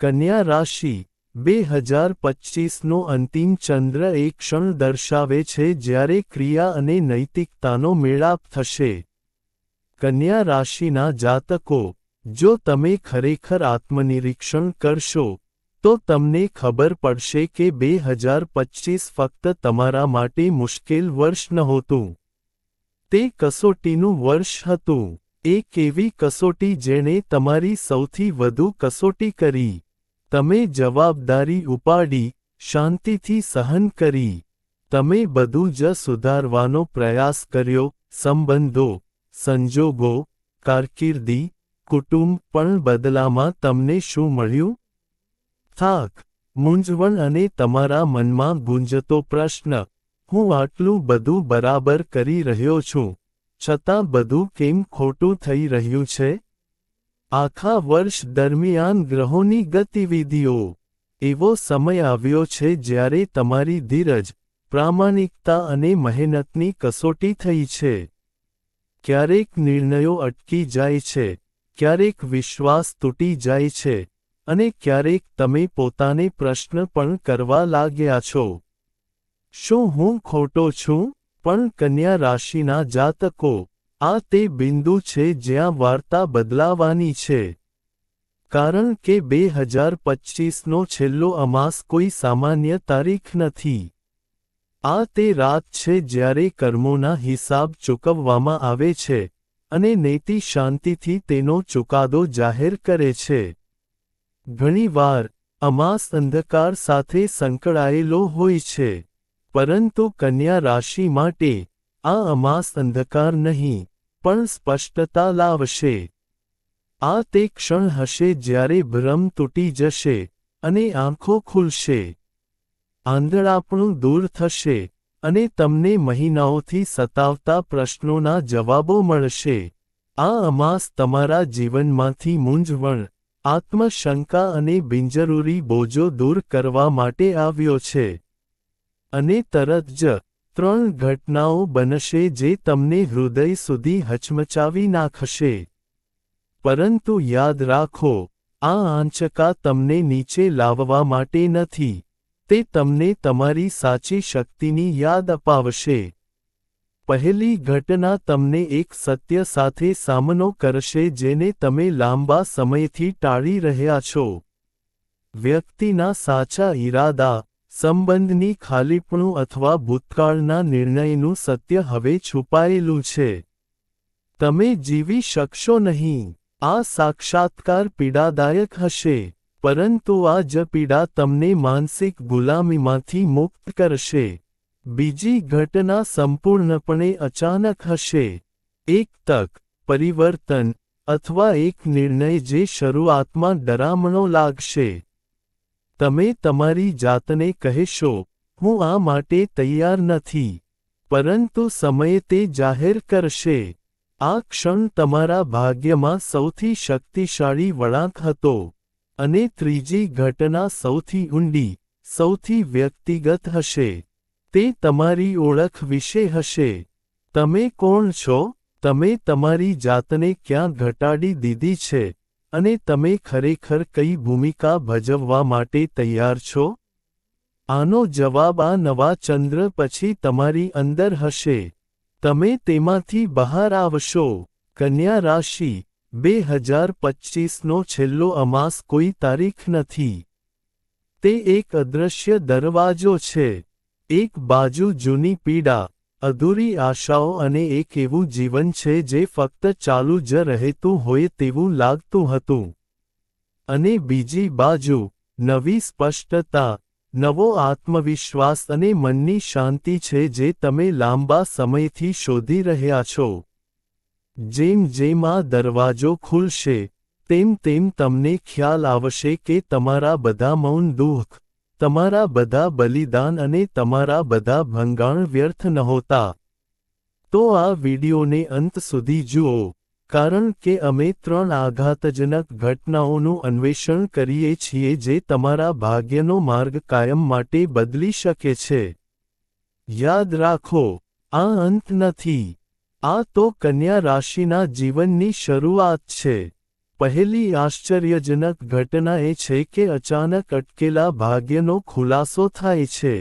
કન્યા રાશિ 2025નો અંતિમ ચંદ્ર એક ક્ષણ દર્શાવે છે જ્યારે ક્રિયા અને નૈતિકતાનો મેળાપ થશે. કન્યા રાશિના જાતકો, જો તમે ખરેખર આત્મનિરીક્ષણ કરશો, તો તમને ખબર પડશે કે 2025 ફક્ત તમારા માટે મુશ્કેલ વર્ષ નહોતું. તે કસોટીનું વર્ષ હતું. એક એવી કસોટી જેણે તમારી સૌથી વધુ કસોટી કરી. તમે જવાબદારી ઉપાડી, શાંતિથી સહન કરી. તમે બધું જ સુધારવાનો પ્રયાસ કર્યો, સંબંધો, સંજોગો, કારકિર્દી, કુટુંબ, પણ બદલામાં તમને શું મળ્યું? થાક, મૂંઝવણ અને તમારા મનમાં ગુંજતો પ્રશ્ન, હું આટલું બધું બરાબર કરી રહ્યો છું, છતાં બધું કેમ ખોટું થઈ રહ્યું છે? આખા વર્ષ દરમિયાન ગ્રહોની ગતિવિધિઓ. એવો સમય આવ્યો છે જ્યારે તમારી ધીરજ, પ્રામાણિકતા અને મહેનતની કસોટી થઈ છે. ક્યારેક નિર્ણયો અટકી જાય છે, ક્યારેક વિશ્વાસ તૂટી જાય છે, અને ક્યારેક તમે પોતાને પ્રશ્ન પણ કરવા લાગ્યા છો. શું હું ખોટો છું? પણ કન્યા રાશિના જાતકો, આ તે બિંદુ છે જ્યાં વાર્તા બદલાવાની છે. કારણ કે 2025નો છેલ્લો અમાસ કોઈ સામાન્ય તારીખ નથી. આ તે રાત છે જ્યારે કર્મોના હિસાબ ચૂકવવામાં આવે છે, અને નેતિ શાંતિથી તેનો ચુકાદો જાહેર કરે છે. ઘણીવાર, અમાસ અંધકાર સાથે સંકળાયેલો હોય છે. પરંતુ કન્યા રાશિ માટે, આ અમાસ અંધકાર નહીં, પણ સ્પષ્ટતા લાવશે. આ તે ક્ષણ હશે જ્યારે ભ્રમ તૂટી જશે, અને આંખો ખુલશે. આંધળાપણું દૂર થશે, અને તમને મહિનાઓથી સતાવતા પ્રશ્નોના જવાબો મળશે. આ અમાસ તમારા જીવનમાંથી મૂંઝવણ, આત્મશંકા અને બિનજરૂરી બોજો દૂર કરવા માટે આવ્યો છે. અને તરત જ, 3 ઘટનાઓ બનશે જે તમને હૃદય સુધી હચમચાવી નાખશે. પરંતુ યાદ રાખો, આ આંચકા તમને નીચે લાવવા માટે નથી. તે તમને તમારી સાચી શક્તિની યાદ અપાવશે. પહેલી ઘટના તમને એક સત્ય સાથે સામનો કરશે જેને તમે લાંબા સમયથી ટાળી રહ્યા છો. વ્યક્તિના સાચા ઈરાદા, સંબંધની ખાલીપણું અથવા ભૂતકાળના નિર્ણયનું સત્ય હવે છુપાયેલું છે. તમે જીવી શકશો નહીં. આ સાક્ષાત્કાર પીડાદાયક હશે, પરંતુ આ જ પીડા તમને માનસિક ગુલામીમાંથી મુક્ત કરશે. બીજી ઘટના સંપૂર્ણપણે અચાનક હશે. એક તક, પરિવર્તન, અથવા એક નિર્ણય જે શરૂઆતમાં ડરામણો લાગશે. તમે તમારી જાતને કહેશો, હું આ માટે તૈયાર નથી. પરંતુ સમય તે જાહેર કરશે. આ ક્ષણ તમારા ભાગ્યમાં સૌથી શક્તિશાળી વળાંક હતો. અને ત્રીજી ઘટના સૌથી ઊંડી, સૌથી વ્યક્તિગત હશે. તે તમારી ઓળખ વિશે હશે. તમે કોણ છો? તમે તમારી જાતને ક્યાં ઘટાડી દીધી છે? અને તમે ખરેખર કઈ ભૂમિકા ભજવવા માટે તૈયાર છો? આનો જવાબ આ નવા ચંદ્ર પછી તમારી અંદર હશે. તમે તેમાંથી બહાર આવશો. કન્યા રાશિ, 2025નો છેલ્લો અમાસ કોઈ તારીખ નથી. તે એક અદૃશ્ય દરવાજો છે. એક બાજુ જૂની પીડા, અધૂરી આશાઓ અને એક એવું જીવન છે જે ફક્ત ચાલુ જ રહેતું હોય તેવું લાગતું હતું. અને બીજી બાજુ, નવી સ્પષ્ટતા, નવો આત્મવિશ્વાસ અને મનની શાંતિ છે જે તમે લાંબા સમયથી શોધી રહ્યા છો. જેમ જેમ આ દરવાજો ખુલશે, તેમ તેમ તમને ખ્યાલ આવશે કે તમારા બધા મૌન દુઃખ, તમારા બધા બલિદાન અને તમારા બધા ભંગાણ વ્યર્થ નહોતા. તો આ વિડિયોને અંત સુધી જુઓ, કારણ કે અમે 3 આઘાતજનક ઘટનાઓનું અન્વેષણ કરીએ છીએ જે તમારા ભાગ્યનો માર્ગ કાયમ માટે બદલી શકે છે. યાદ રાખો, આ અંત નથી. આ તો કન્યા રાશિના જીવનની શરૂઆત છે. પહેલી આશ્ચર્યજનક ઘટના એ છે કે અચાનક અટકેલા ભાગ્યનો ખુલાસો થાય છે.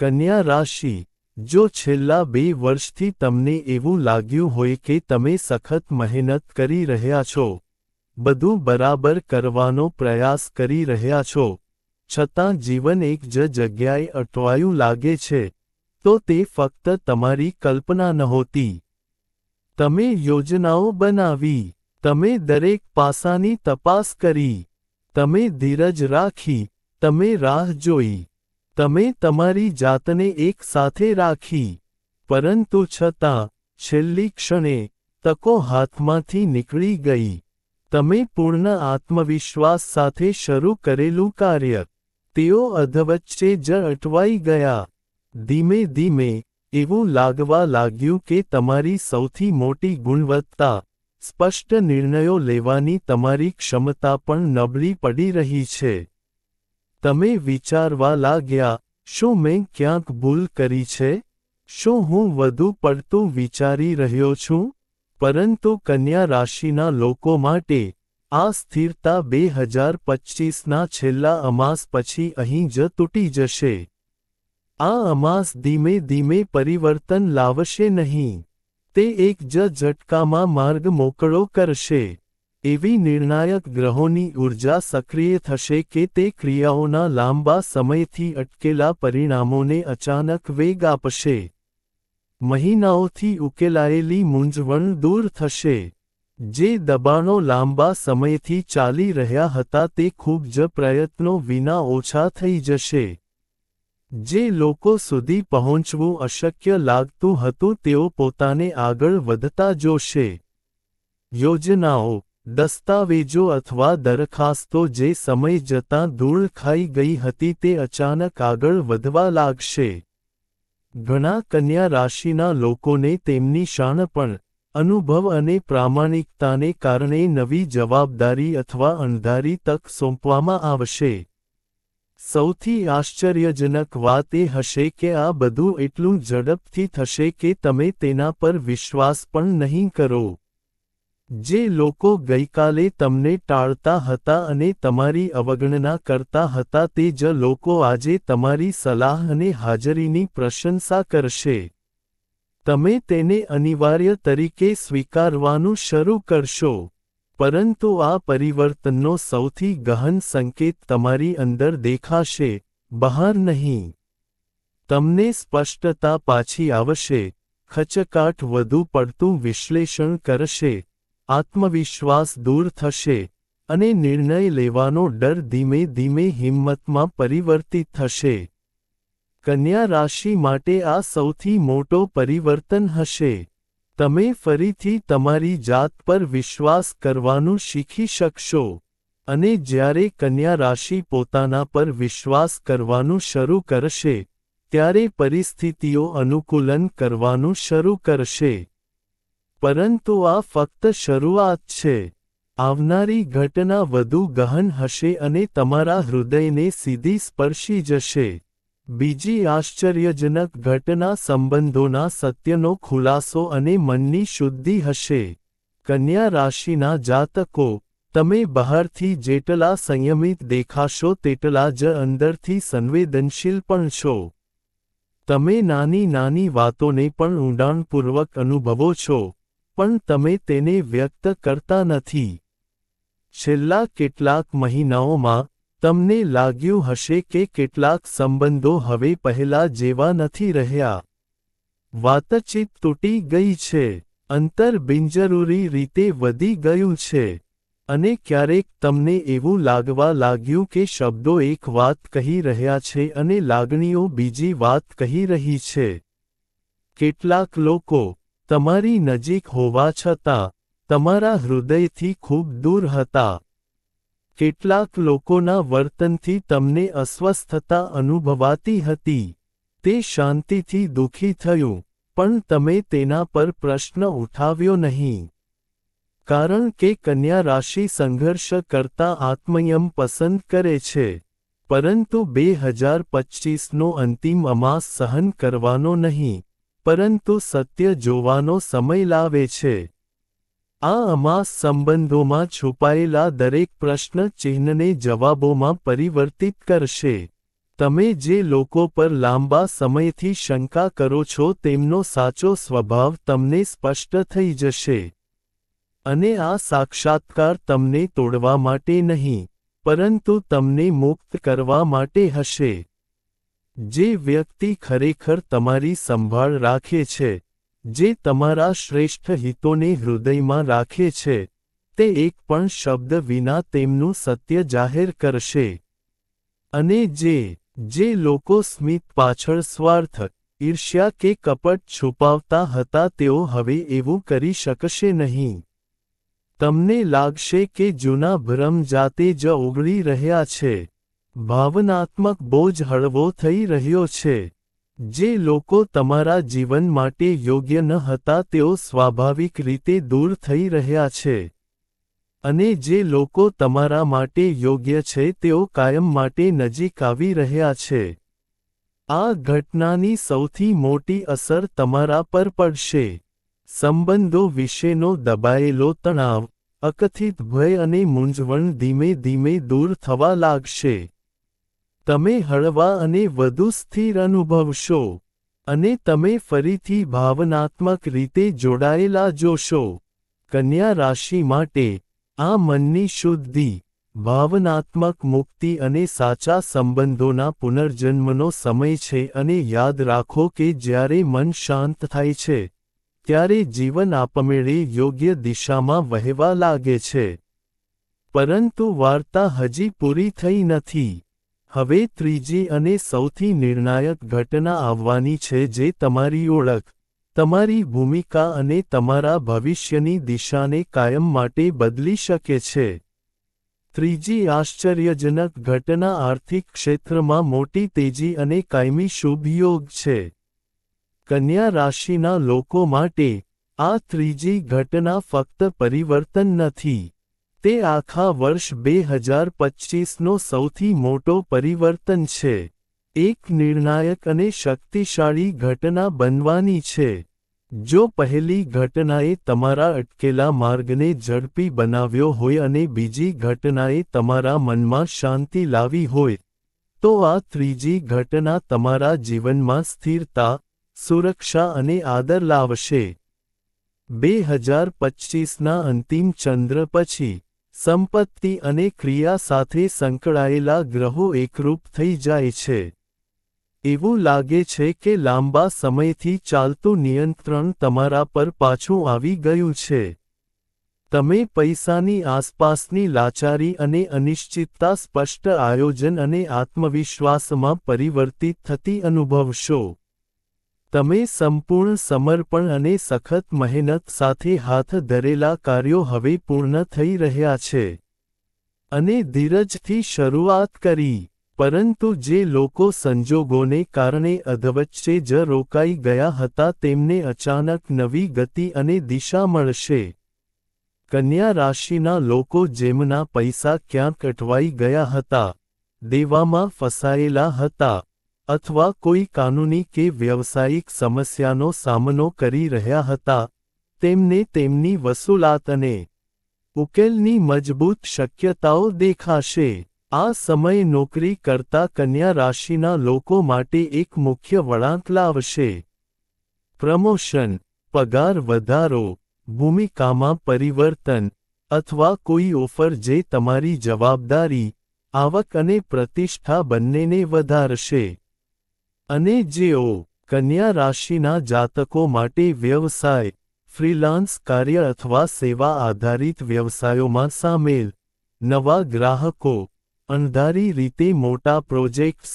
કન્યા રાશિ, જો છેલ્લા 2 વર્ષથી તમને એવું લાગ્યું હોય કે તમે સખત મહેનત કરી રહ્યા છો, બધું બરાબર કરવાનો પ્રયાસ કરી રહ્યા છો, છતાં જીવન એક જ જગ્યાએ અટવાયું લાગે છે, તો તે ફક્ત તમારી કલ્પના નહોતી. તમે યોજનાઓ બનાવી, તમે દરેક પાસાની તપાસ કરી, તમે ધીરજ રાખી, તમે રાહ જોઈ, તમે તમારી જાતને એક સાથે રાખી. પરંતુ છતાં, છેલ્લી ક્ષણે, તકો હાથમાંથી નીકળી ગઈ. તમે પૂર્ણ આત્મવિશ્વાસ સાથે શરૂ કરેલું કાર્ય, તેઓ અધવચ્ચે જ અટવાઈ ગયા. ધીમે ધીમે, એવું લાગવા લાગ્યું કે તમારી સૌથી મોટી ગુણવત્તા, સ્પષ્ટ નિર્ણયો લેવાની તમારી ક્ષમતા પણ નબળી પડી રહી છે. તમે વિચારવા લાગ્યા, શું મેં ક્યાંક ભૂલ કરી છે? શું હું વધુ પડતું વિચારી રહ્યો છું? પરંતુ કન્યા રાશિના લોકો માટે, આ સ્થિરતા 2025ના છેલ્લા અમાસ પછી અહીં જ તૂટી જશે. આ અમાસ ધીમે ધીમે પરિવર્તન લાવશે નહીં. તે એક જ ઝટકામાં માર્ગ મોકળો કરશે. એવી નિર્ણાયક ગ્રહોની ઊર્જા સક્રિય થશે કે તે ક્રિયાઓના લાંબા સમયથી અટકેલા પરિણામોને અચાનક વેગ આપશે. મહિનાઓથી ઉકેલાયેલી મૂંઝવણ દૂર થશે. જે દબાણો લાંબા સમયથી ચાલી રહ્યા હતા તે ખૂબ જ પ્રયત્નો વિના ઓછા થઈ જશે. જે લોકો સુધી પહોંચવું અશક્ય લાગતું હતું તેઓ પોતાને આગળ વધતા જોશે. યોજનાઓ, દસ્તાવેજો અથવા દરખાસ્તો જે સમય જતાં ધૂળ ખાઈ ગઈ હતી તે અચાનક આગળ વધવા લાગશે. ઘણા કન્યા રાશિના લોકોને તેમની શાણપણ, અનુભવ અને પ્રામાણિકતાને કારણે નવી જવાબદારી અથવા અણધારી તક સોંપવામાં આવશે. સૌથી આશ્ચર્યજનક વાત એ હશે કે આ બધું એટલું ઝડપથી થશે કે તમે તેના પર વિશ્વાસ પણ નહીં કરો. જે લોકો ગઈકાલે તમને ટાળતા હતા અને તમારી અવગણના કરતા હતા તે જ લોકો આજે તમારી સલાહ અને હાજરીની પ્રશંસા કરશે. તમે તેને અનિવાર્ય તરીકે સ્વીકારવાનું શરૂ કરશો. પરંતુ આ પરિવર્તનનો સૌથી ગહન સંકેત તમારી અંદર દેખાશે, બહાર નહીં. તમને સ્પષ્ટતા પાછી આવશે, ખચકાટ વધુ પડતું વિશ્લેષણ કરશે, આત્મવિશ્વાસ દૂર થશે, અને નિર્ણય લેવાનો ડર ધીમે ધીમે હિંમતમાં પરિવર્તિત થશે. કન્યા રાશિ માટે આ સૌથી મોટો પરિવર્તન હશે. તમે ફરીથી તમારી જાત પર વિશ્વાસ કરવાનું શીખી શકશો. અને જ્યારે કન્યા રાશિ પોતાના પર વિશ્વાસ કરવાનું શરૂ કરશે, ત્યારે પરિસ્થિતિઓ અનુકૂલન કરવાનું શરૂ કરશે. પરંતુ આ ફક્ત શરૂઆત છે. આવનારી ઘટના વધુ ગહન હશે અને તમારા હૃદયને સીધી સ્પર્શી જશે. બીજી આશ્ચર્યજનક ઘટના સંબંધોના સત્યનો ખુલાસો અને મનની શુદ્ધિ હશે. કન્યા રાશિના જાતકો, તમે બહારથી જેટલા સંયમિત દેખાશો તેટલા જ અંદરથી સંવેદનશીલ પણ છો. તમે નાની નાની વાતોને પણ ઊંડાણપૂર્વક અનુભવો છો, પણ તમે તેને વ્યક્ત કરતા નથી. છેલ્લા કેટલાક મહિનાઓમાં, તમને લાગ્યું હશે કે કેટલાક સંબંધો હવે પહેલા જેવા નથી રહ્યા. વાતચીત તૂટી ગઈ છે, અંતર બિનજરૂરી રીતે વધી ગયું છે, અને ક્યારેક તમને એવું લાગવા લાગ્યું કે શબ્દો એક વાત કહી રહ્યા છે અને લાગણીઓ બીજી વાત કહી રહી છે. કેટલાક લોકો, તમારી નજીક હોવા છતાં, તમારા હૃદયથી ખૂબ દૂર હતા. કેટલાક લોકોના વર્તનથી તમને અસ્વસ્થતા અનુભવાતી હતી. તે શાંતિથી દુઃખી થયું, પણ તમે તેના પર પ્રશ્ન ઉઠાવ્યો નહીં. કારણ કે કન્યા રાશિ સંઘર્ષ કરતા આત્મયમ પસંદ કરે છે. પરંતુ 2025નો અંતિમ અમાસ સહન કરવાનો નહીં, પરંતુ સત્ય જોવાનો સમય લાવે છે. આ અમાસ સંબંધોમાં છુપાયેલા દરેક પ્રશ્ન ચિહ્નને જવાબોમાં પરિવર્તિત કરશે. તમે જે લોકો પર લાંબા સમયથી શંકા કરો છો તેમનો સાચો સ્વભાવ તમને સ્પષ્ટ થઈ જશે. અને આ સાક્ષાત્કાર તમને તોડવા માટે નહીં, પરંતુ તમને મુક્ત કરવા માટે હશે. જે વ્યક્તિ ખરેખર તમારી સંભાળ રાખે છે, જે તમારા શ્રેષ્ઠ હિતોને હૃદયમાં રાખે છે, તે એક પણ શબ્દ વિના તેમનું સત્ય જાહેર કરશે. અને જે લોકો સ્મિત પાછળ સ્વાર્થ, ઈર્ષ્યા કે કપટ છુપાવતા હતા તેઓ હવે એવું કરી શકશે નહીં. તમને લાગશે કે જૂના ભ્રમ જાતે જ ઓગળી રહ્યા છે. ભાવનાત્મક બોજ હળવો થઈ રહ્યો છે. જે લોકો તમારા જીવન માટે યોગ્ય ન હતા તેઓ સ્વાભાવિક રીતે દૂર થઈ રહ્યા છે. અને જે લોકો તમારા માટે યોગ્ય છે તેઓ કાયમ માટે નજીક આવી રહ્યા છે. આ ઘટનાની સૌથી મોટી અસર તમારા પર પડશે. સંબંધો વિશેનો દબાયેલો તણાવ, અકથિત ભય અને મૂંઝવણ ધીમે ધીમે દૂર થવા લાગશે. તમે હળવા અને વધુ સ્થિર અનુભવશો. અને તમે ફરીથી ભાવનાત્મક રીતે જોડાયેલા જોશો. કન્યા રાશિ માટે આ મનની શુદ્ધિ, ભાવનાત્મક મુક્તિ અને સાચા સંબંધોના પુનર્જન્મનો સમય છે. અને યાદ રાખો કે જ્યારે મન શાંત થાય છે, ત્યારે જીવન આપમેળે યોગ્ય દિશામાં વહેવા લાગે છે. પરંતુ વાર્તા હજી પૂરી થઈ નથી. હવે ત્રીજી અને સૌથી નિર્ણાયક ઘટના આવવાની છે જે તમારી ઓળખ, તમારી ભૂમિકા અને તમારા ભવિષ્યની દિશાને કાયમ માટે બદલી શકે છે. ત્રીજી આશ્ચર્યજનક ઘટના આર્થિક ક્ષેત્રમાં મોટી તેજી અને કાયમી શુભ યોગ છે. કન્યા રાશિના લોકો માટે આ ત્રીજી ઘટના ફક્ત પરિવર્તન નથી. તે આખા વર્ષ 2025નો સૌથી મોટો પરિવર્તન છે. એક નિર્ણાયક અને શક્તિશાળી ઘટના બનવાની છે. જો પહેલી ઘટનાએ તમારા અટકેલા માર્ગને ઝડપી બનાવ્યો હોય અને બીજી ઘટનાએ તમારા મનમાં શાંતિ લાવી હોય, તો આ ત્રીજી ઘટના તમારા જીવનમાં સ્થિરતા, સુરક્ષા અને આદર લાવશે. 2025ના અંતિમ ચંદ્ર પછી, સંપત્તિ અને ક્રિયા સાથે સંકળાયેલા ગ્રહો એકરૂપ થઈ જાય છે. એવું લાગે છે કે લાંબા સમયથી ચાલતું નિયંત્રણ તમારા પર પાછું આવી ગયું છે. તમે પૈસાની આસપાસની લાચારી અને અનિશ્ચિતતા સ્પષ્ટ આયોજન અને આત્મવિશ્વાસમાં પરિવર્તિત થતી અનુભવશો. તમે સંપૂર્ણ સમર્પણ અને સખત મહેનત સાથે હાથ ધરેલા કાર્યો હવે પૂર્ણ થઈ રહ્યા છે. અને ધીરજથી શરૂઆત કરી. પરંતુ જે લોકો સંજોગોને કારણે અધવચ્ચે જ રોકાઈ ગયા હતા તેમને અચાનક નવી ગતિ અને દિશા મળશે. કન્યા રાશિના લોકો જેમના પૈસા ક્યાંક અટવાઈ ગયા હતા, દેવામાં ફસાયેલા હતા, અથવા કોઈ કાનૂની કે વ્યવસાયિક સમસ્યાનો સામનો કરી રહ્યા હતા, તેમને તેમની વસૂલાત અને ઉકેલની મજબૂત શક્યતાઓ દેખાશે. આ સમય નોકરી કરતા કન્યા રાશિના લોકો માટે એક મુખ્ય વળાંક લાવશે. પ્રમોશન, પગાર વધારો, ભૂમિકામાં પરિવર્તન, અથવા કોઈ ઓફર જે તમારી જવાબદારી, આવક અને પ્રતિષ્ઠા બંનેને વધારશે. અને જેઓ કન્યા રાશિના જાતકો માટે વ્યવસાય, ફ્રીલાન્સ કાર્ય અથવા સેવા આધારિત વ્યવસાયોમાં સામેલ, નવા ગ્રાહકો, અણધારી રીતે મોટા પ્રોજેક્ટ્સ,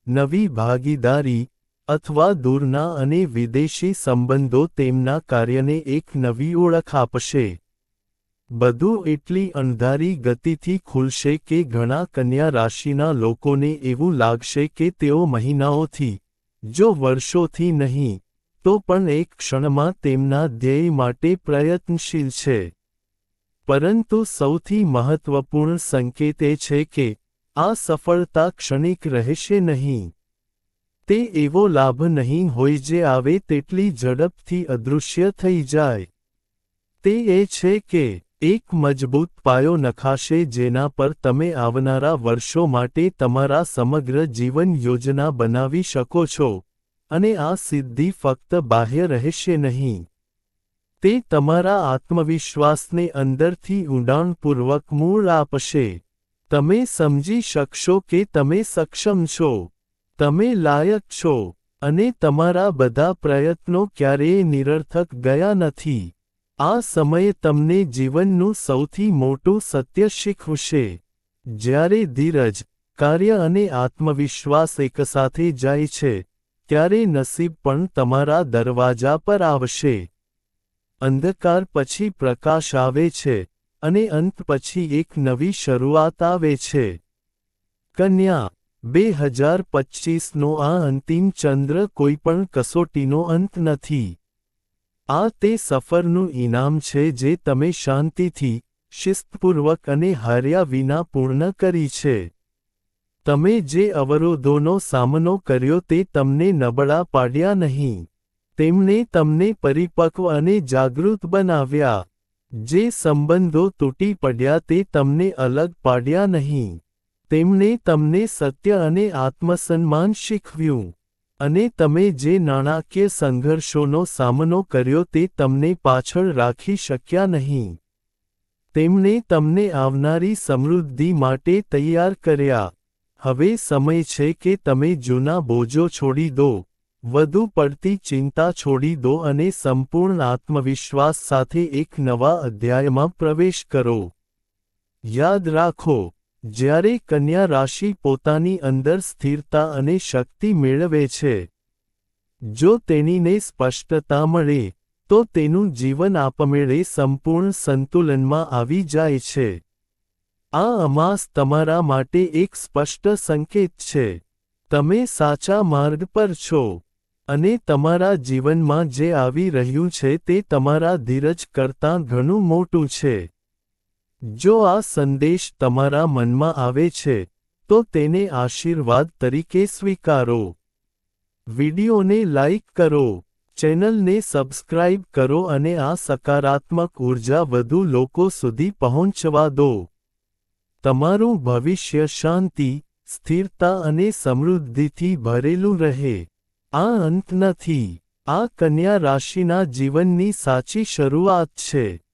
નવી ભાગીદારી, અથવા દૂરના અને વિદેશી સંબંધો તેમના કાર્યને એક નવી ઓળખ આપશે. બધું એટલી અણધારી ગતિથી ખુલશે કે ઘણા કન્યા રાશિના લોકોને એવું લાગશે કે તેઓ મહિનાઓથી, જો વર્ષોથી નહીં, તો પણ એક ક્ષણમાં તેમના ધ્યેય માટે પ્રયત્નશીલ છે. પરંતુ સૌથી મહત્વપૂર્ણ સંકેત એ છે કે આ સફળતા ક્ષણિક રહેશે નહીં. તે એવો લાભ નહીં હોય જે આવે તેટલી ઝડપથી અદૃશ્ય થઈ જાય. તે એ છે કે એક મજબૂત પાયો નખાશે જેના પર તમે આવનારા વર્ષો માટે તમારા સમગ્ર જીવન યોજના બનાવી શકો છો, અને આ સિદ્ધિ ફક્ત બાહ્ય રહેશે નહીં. તે તમારા આત્મવિશ્વાસને અંદરથી ઊંડાણપૂર્વક મૂળ આપશે. તમે સમજી શકશો કે તમે સક્ષમ છો, તમે લાયક છો, અને તમારા બધા પ્રયત્નો ક્યારેય નિરર્થક ગયા નથી. આ સમય તમને જીવનનું સૌથી મોટું સત્ય શીખવશે. જ્યારે ધીરજ, કાર્ય અને આત્મવિશ્વાસ એકસાથે જાય છે, ત્યારે નસીબ પણ તમારા દરવાજા પર આવશે. અંધકાર પછી પ્રકાશ આવે છે, અને અંત પછી એક નવી શરૂઆત આવે છે. કન્યા, 2025નો આ અંતિમ ચંદ્ર કોઈપણ કસોટીનો અંત નથી. આ તે સફરનું ઇનામ છે જે તમે શાંતિથી, શિસ્તપૂર્વક અને હાર્યા વિના પૂર્ણ કરી છે. તમે જે અવરોધોનો સામનો કર્યો તે તમને નબળા પાડ્યા નહીં. તેમણે તમને પરિપક્વ અને જાગૃત બનાવ્યા. જે સંબંધો તૂટી પડ્યા તે તમને અલગ પાડ્યા નહીં. તેમણે તમને સત્ય અને આત્મસન્માન શીખવ્યું. અને તમે જે નાણાકીય સંઘર્ષોનો સામનો કર્યો તે તમને પાછળ રાખી શક્યા નહીં. તેમણે તમને આવનારી સમૃદ્ધિ માટે તૈયાર કર્યા. હવે સમય છે કે તમે જૂના બોજો છોડી દો, વધુ પડતી ચિંતા છોડી દો અને સંપૂર્ણ આત્મવિશ્વાસ સાથે એક નવા અધ્યાયમાં પ્રવેશ કરો. યાદ રાખો, જ્યારે કન્યા રાશિ પોતાની અંદર સ્થિરતા અને શક્તિ મેળવે છે, જો તેણીને સ્પષ્ટતા મળે, તો તેનું જીવન આપમેળે સંપૂર્ણ સંતુલનમાં આવી જાય છે. આ અમાસ તમારા માટે એક સ્પષ્ટ સંકેત છે. તમે સાચા માર્ગ પર છો. અને તમારા જીવનમાં જે આવી રહ્યું છે તે તમારા ધીરજ કરતાં ઘણું મોટું છે. જો આ સંદેશ તમારા મનમાં આવે છે, તો તેને આશીર્વાદ તરીકે સ્વીકારો. વિડિયોને લાઇક કરો, ચેનલને સબસ્ક્રાઇબ કરો અને આ સકારાત્મક ઊર્જા વધુ લોકો સુધી પહોંચવા દો. તમારું ભવિષ્ય શાંતિ, સ્થિરતા અને સમૃદ્ધિથી ભરેલું રહે. આ અંત નથી. આ કન્યા રાશિના જીવનની સાચી શરૂઆત છે.